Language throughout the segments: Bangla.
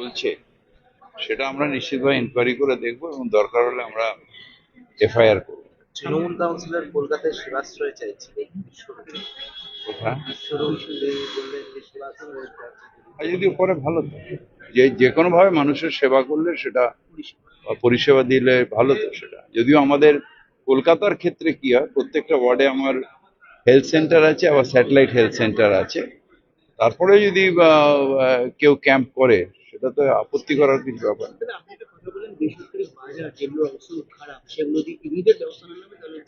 চলছে সেটা আমরা নিশ্চিতভাবে ইনকোয়ারি করে দেখবো এবং দরকার হলে আমরা এফআইআর করবো। তৃণমূল কাউন্সিলর কলকাতায় সেবাশ্রয় চাইছিলেন, কোথায় বললেন যে সেবাশ্রয় আর যদি করে ভালো তো, যে কোনো ভাবে মানুষের সেবা করলে সেটা পরিষেবা দিলে ভালো তো। সেটা যদিও আমাদের কলকাতার ক্ষেত্রে কি হয়, প্রত্যেকটা ওয়ার্ডে আমার হেলথ সেন্টার আছে, আবার স্যাটেলাইট হেলথ সেন্টার আছে। তারপরে যদি কেউ ক্যাম্প করে সেটা তো আপত্তি করার কিছু ব্যাপার না। আপনি একটা কথা বলেন, বেসরকারি বাজার যেগুলো অবস্থা খারাপ সেগুলো দিয়ে ইমিডিয়েট ব্যবস্থা না নেবে তাহলে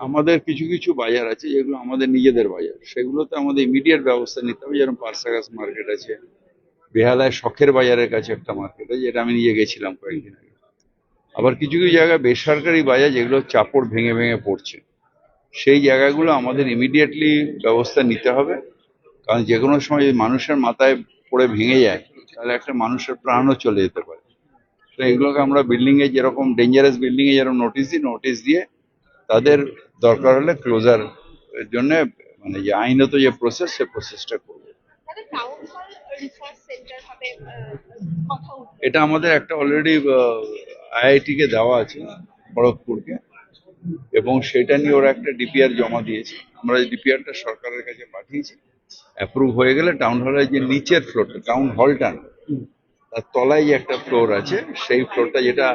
আমাদের কিছু কিছু বাজার আছে যেগুলো আমাদের নিজেদের বাজার, সেগুলোতে আমাদের ইমিডিয়েট ব্যবস্থা নিতে হবে। যেরকম পার্সাগাস মার্কেট আছে, বেহালায় শখের বাজারের কাছে একটা মার্কেট আছে, যেটা আমি নিজে গেছিলাম কয়েকদিন আগে। আবার কিছু কিছু জায়গায় বেসরকারি বাজার যেগুলো চাপড় ভেঙে ভেঙে পড়ছে, সেই জায়গাগুলো আমাদের ইমিডিয়েটলি ব্যবস্থা নিতে হবে। কারণ যে কোনো সময় যদি মানুষের মাথায় পড়ে ভেঙে যায় তাহলে একটা মানুষের প্রাণও চলে যেতে পারে। তো এগুলোকে আমরা বিল্ডিং এ যেরকম ডেঞ্জারাস বিল্ডিং এ যেরকম নোটিশ দিয়ে তাদের দরকার হলে ক্লোজার এর জন্য মানে যে আইনত যে প্রসেস, সে প্রসেসটা করবে। এটা আমাদের একটা অলরেডি আইআইটি কে দেওয়া আছে, খড়গপুরকে, এবং সেটা নিয়ে ওরা একটা ডিপিআর জমা দিয়েছে। আমরা ডিপিআরটা সরকারের কাছে পাঠিয়েছি, অ্যাপ্রুভ হয়ে গেলে টাউন হলের যে নিচের ফ্লোরটা, টাউন হলটা না, তার তলায় যে একটা ফ্লোর আছে, সেই ফ্লোরটা যেটা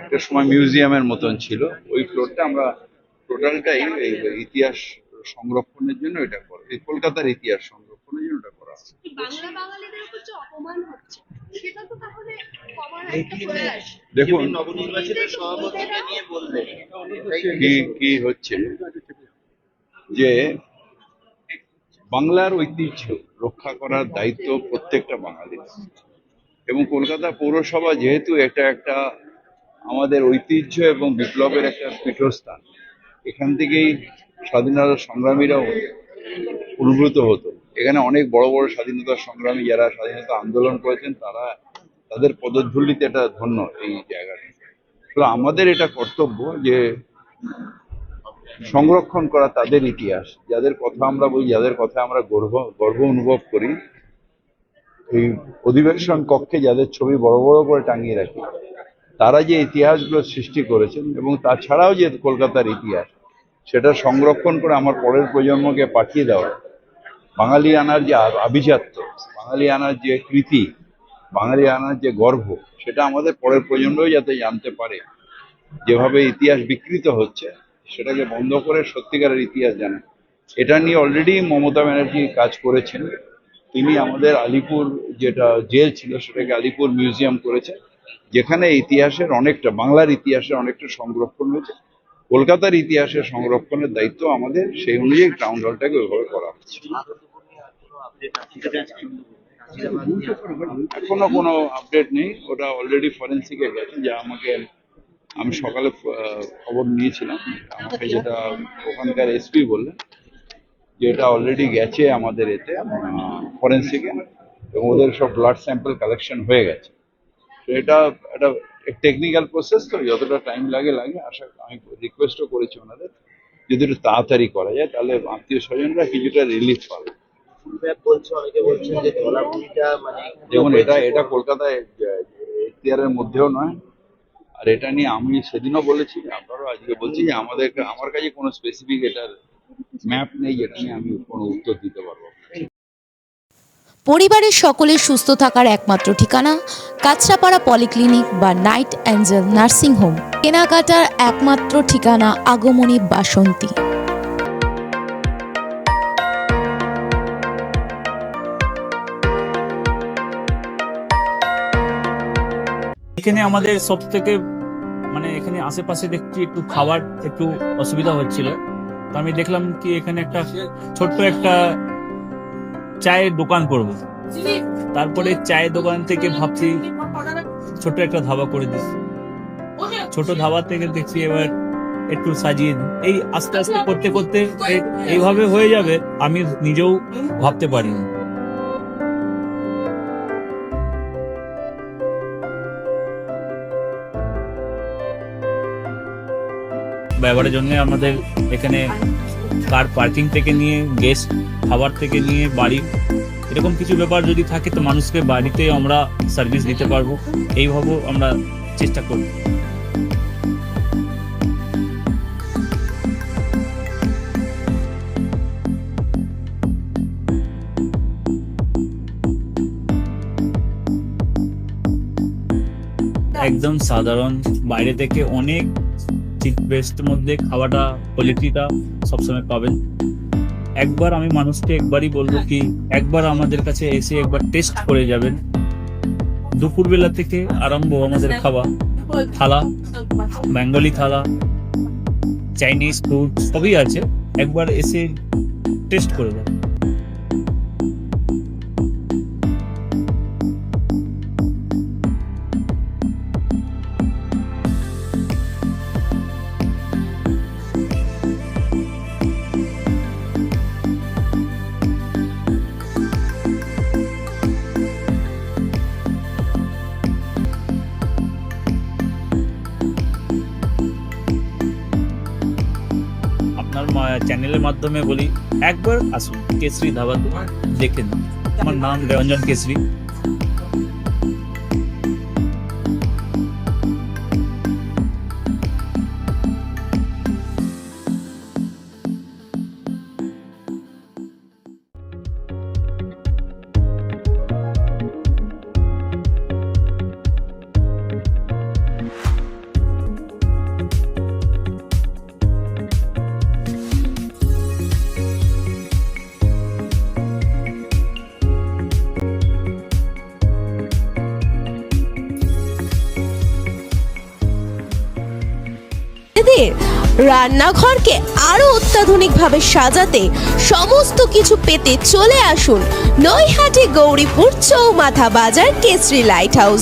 একটা সময় মিউজিয়ামের মতন ছিল, ওই ফ্লোরটা আমরা টোটালটাই এই ইতিহাস সংরক্ষণের জন্য এটা করা, এই কলকাতার ইতিহাস সংরক্ষণের জন্য এটা করা হচ্ছে। দেখুন নবনির্বাচিত সভাপতিকে নিয়ে বললেন কি হচ্ছে যে বাংলার ঐতিহ্য রক্ষা করার দায়িত্ব প্রত্যেকটা বাঙালির, এবং কলকাতা পৌরসভা যেহেতু এটা একটা আমাদের ঐতিহ্য এবং বিপ্লবের একটা পীঠস্থান, এখান থেকেই স্বাধীনতা সংগ্রামীরাও উদ্ভূত হতো। এখানে অনেক বড় বড় স্বাধীনতা সংগ্রামী যারা স্বাধীনতা আন্দোলন করেছেন, তাদের পদধূলিতে এটা ধন্য এই জায়গাটা। তো আমাদের এটা কর্তব্য যে সংরক্ষণ করা তাদের ইতিহাস, যাদের কথা আমরা বলি, যাদের কথা আমরা গর্ব অনুভব করি। এই অধিবেশন কক্ষে যাদের ছবি বড় বড় করে টাঙিয়ে রাখি, তারা যে ইতিহাসগুলো সৃষ্টি করেছেন এবং তাছাড়াও যে কলকাতার ইতিহাস, সেটা সংরক্ষণ করে আমার পরের প্রজন্মকে পাঠিয়ে দেওয়া, বাঙালি আনার যে আভিজাত্য, বাঙালি আনার যে কৃতি, বাঙালি আনার যে গর্ব, সেটা আমাদের পরের প্রজন্মও যাতে জানতে পারে। যেভাবে ইতিহাস বিকৃত হচ্ছে সেটাকে বন্ধ করে সত্যিকারের ইতিহাস জানে। এটা নিয়ে অলরেডি মমতা ব্যানার্জি কাজ করেছেন। তিনি আমাদের আলিপুর যেটা জেল ছিল সেটাকে আলিপুর মিউজিয়াম করেছেন, যেখানে ইতিহাসের অনেকটা, বাংলার ইতিহাসের অনেকটা সংরক্ষণ হয়েছে। কলকাতার ইতিহাসের সংরক্ষণের দায়িত্ব আমাদের, সেই অনুযায়ী টাউন হলটাকে ওইভাবে করা হচ্ছে। এখনো কোনো আপডেট নেই, ওটা অলরেডি ফরেন্সিকে গেছে। যা আমি সকালে খবর নিয়েছিলাম, আমাকে যেটা ওখানকার এসপি বললেন যে এটা অলরেডি গেছে আমাদের এতে ফরেন্সিকে, এবং ওদের সব ব্লাড স্যাম্পল কালেকশন হয়ে গেছে। তো এটা একটা টেকনিক্যাল প্রসেস, তো যতটা টাইম লাগে আমি রিকোয়েস্টও করেছি ওনাদের, যদি একটু তাড়াতাড়ি করা যায় তাহলে আত্মীয় স্বজনরা কিছুটা রিলিফ পাবে। যেমন এটা কলকাতায় এখতিয়ারের মধ্যেও নয়। আর এটা নিয়ে আমি সেদিনও বলেছি, আপনারাও আজকে বলছি যে আমার কাছে কোনো স্পেসিফিক এটার ম্যাপ নেই যেটা নিয়ে আমি কোনো উত্তর দিতে পারবো। পরিবারের সকলের সুস্থ থাকার একমাত্র ঠিকানা কাঁচরাপাড়া পলিক্লিনিক বা নাইট অ্যাঞ্জেল নার্সিং হোম। কেনাকাটার একমাত্র ঠিকানা আগমনী বাসন্তী। এখানে আমাদের সব থেকে মানে এখানে আশেপাশে দেখছি একটু খাবার একটু অসুবিধা হচ্ছিল, তো আমি দেখলাম কি এখানে একটা ছোট্ট একটা চায়ের দোকান করব। তারপরে চায়ের দোকান থেকে ভাবছি ছোট একটা ধাবা করে দিচ্ছি। ছোট ধাবা থেকে দেখছি এবার একটু সাজিয়ে এই আস্তে আস্তে করতে করতে এইভাবে হয়ে যাবে, আমি নিজেও ভাবতে পারিনি। ব্যবহারের জন্য আমাদের এখানে কার পার্কিং থেকে নিয়ে গেস্ট খাবার থেকে নিয়ে বাড়ি এরকম কিছু ব্যাপার যদি থাকে তো মানুষকে বাড়িতে আমরা সার্ভিস দিতে পারবো, এইভাবেও আমরা চেষ্টা করব। একদম সাধারণ, বাইরে থেকে অনেক চিপ বেস্ট মধ্যে খাওয়াটা কোয়ালিটিটা সবসময় পাবেন। একবার আমি মানুষকে একবারই বলবো কি একবার আমাদের কাছে এসে একবার টেস্ট করে যাবেন। দুপুরবেলা থেকে আরম্ভ আমাদের খাওয়া, থালা, বেঙ্গলি থালা, চাইনিজ ফুড সবই আছে, একবার এসে টেস্ট করে যাবেন। আপনার চ্যানেলের মাধ্যমে বলি একবার আসুন কেশরী ধাবাতে দেখে নিন। আমার নাম রঞ্জন কেশরী। এদের রান্নাঘরকে আরো অত্যাধুনিকভাবে সাজাতে সমস্ত কিছু পেতে চলে আসুন নৈহাটি গৌরীপুর চৌমাথা বাজার কেশরী লাইট হাউস।